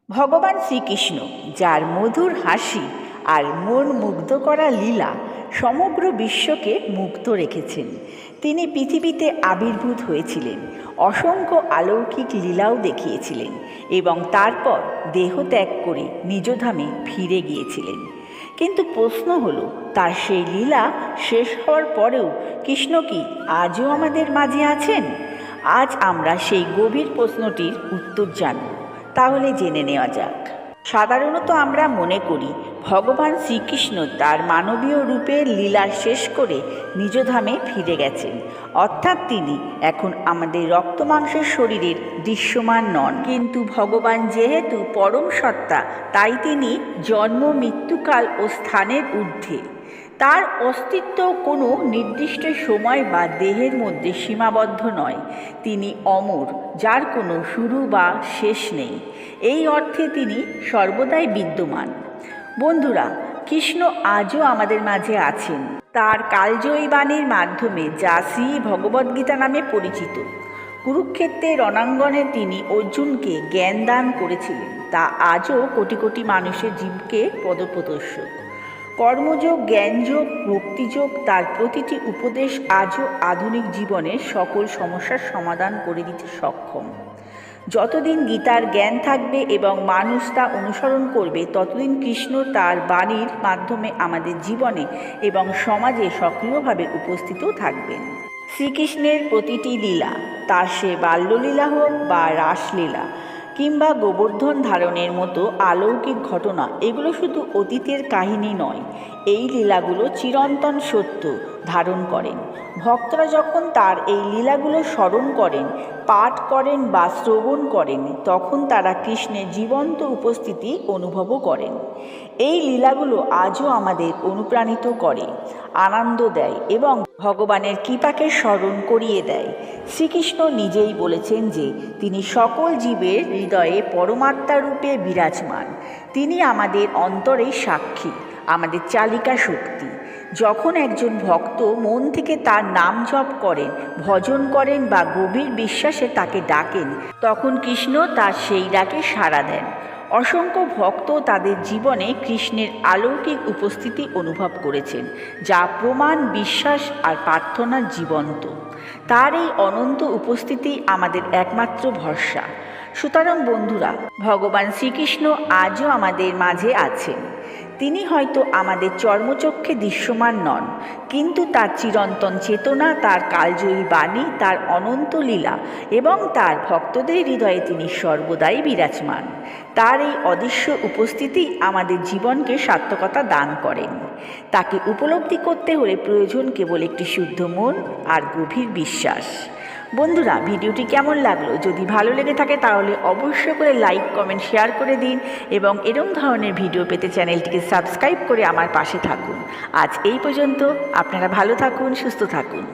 ভগবান শ্রীকৃষ্ণ, যার মধুর হাসি আর মন মুগ্ধ করা লীলা সমগ্র বিশ্বকে মুগ্ধ রেখেছেন। তিনি পৃথিবীতে আবির্ভূত হয়েছিলেন, অসংখ্য অলৌকিক লীলাও দেখিয়েছিলেন এবং তারপর দেহ ত্যাগ করে নিজধামে ফিরে গিয়েছিলেন। কিন্তু প্রশ্ন হলো, তার সেই লীলা শেষ হওয়ার পরেও কৃষ্ণ কি আজও আমাদের মাঝে আছেন? আজ আমরা সেই গভীর প্রশ্নটির উত্তর জানব। তাহলে জেনে নেওয়া যাক। সাধারণত আমরা মনে করি ভগবান শ্রীকৃষ্ণ তার মানবীয় রূপের লীলা শেষ করে নিজধামে ফিরে গেছেন, অর্থাৎ তিনি এখন আমাদের রক্ত মাংসের শরীরের দৃশ্যমান নন। কিন্তু ভগবান যেহেতু পরম সত্তা, তাই তিনি জন্ম, মৃত্যুকাল ও স্থানের ঊর্ধ্বে। তার অস্তিত্ব কোনো নির্দিষ্ট সময় বা দেহের মধ্যে সীমাবদ্ধ নয়। তিনি অমর, যার কোনো শুরু বা শেষ নেই। এই অর্থে তিনি সর্বদাই বিদ্যমান। বন্ধুরা, কৃষ্ণ আজও আমাদের মাঝে আছেন, তার কালজয়ী বাণীর মাধ্যমে, যা শ্রী ভগবদ্গীতা নামে পরিচিত। কুরুক্ষেত্রের রণাঙ্গনে তিনি অর্জুনকে জ্ঞান দান করেছিলেন, তা আজও কোটি কোটি মানুষের জীবকে পদপ্রদর্শক। কর্মযোগ, জ্ঞানযোগ, ভক্তিযোগ, তার প্রতিটি উপদেশ আজও আধুনিক জীবনের সকল সমস্যার সমাধান করে দিতে সক্ষম। যতদিন গীতার জ্ঞান থাকবে এবং মানুষ তা অনুসরণ করবে, ততদিন কৃষ্ণ তার বাণীর মাধ্যমে আমাদের জীবনে এবং সমাজে সক্রিয়ভাবে উপস্থিত থাকবেন। শ্রীকৃষ্ণের প্রতিটি লীলা, তার সে বাল্যলীলা হোক বা রাসলীলা কিংবা গোবর্ধন ধারণের মতো অলৌকিক ঘটনা, এগুলো শুধু অতীতের কাহিনী নয়। এই লীলাগুলো চিরন্তন সত্য ধারণ করেন। ভক্তরা যখন তার এই লীলাগুলো স্মরণ করেন, পাঠ করেন বা শ্রবণ করেন, তখন তারা কৃষ্ণের জীবন্ত উপস্থিতি অনুভবও করেন। এই লীলাগুলো আজও আমাদের অনুপ্রাণিত করে, আনন্দ দেয় এবং ভগবানের কৃপাকে স্মরণ করিয়ে দেয়। শ্রীকৃষ্ণ নিজেই বলেছেন যে তিনি সকল জীবের হৃদয়ে পরমাত্মা রূপে বিরাজমান। তিনি আমাদের অন্তরের সাক্ষী, আমাদের চালিকা শক্তি। যখন একজন ভক্ত মন থেকে তার নাম জপ করেন, ভজন করেন বা গভীর বিশ্বাসে তাকে ডাকেন, তখন কৃষ্ণ তার সেই ডাকে সাড়া দেন। অসংখ্য ভক্ত তাদের জীবনে কৃষ্ণের অলৌকিক উপস্থিতি অনুভব করেছেন, যা প্রমাণ বিশ্বাস আর প্রার্থনার জীবন্ত। তার এই অনন্ত উপস্থিতি আমাদের একমাত্র ভরসা। সুতরাং বন্ধুরা, ভগবান শ্রীকৃষ্ণ আজও আমাদের মাঝে আছেন। তিনি হয়তো আমাদের চর্মচক্ষে দৃশ্যমান নন, কিন্তু তার চিরন্তন চেতনা, তার কালজয়ী বাণী, তার অনন্ত লীলা এবং তার ভক্তদের হৃদয়ে তিনি সর্বদাই বিরাজমান। তার এই অদৃশ্য উপস্থিতি আমাদের জীবনকে সার্থকতা দান করেন। তাকে উপলব্ধি করতে হলে প্রয়োজন কেবল একটি শুদ্ধ মন আর গভীর বিশ্বাস। বন্ধুরা, ভিডিওটি কেমন লাগলো? যদি ভালো লেগে থাকে তাহলে অবশ্যই করে লাইক, কমেন্ট, শেয়ার করে দিন এবং এরকম ধরনের ভিডিও পেতে চ্যানেলটিকে সাবস্ক্রাইব করে আমার পাশে থাকুন। আজ এই পর্যন্ত। আপনারা ভালো থাকুন, সুস্থ থাকুন।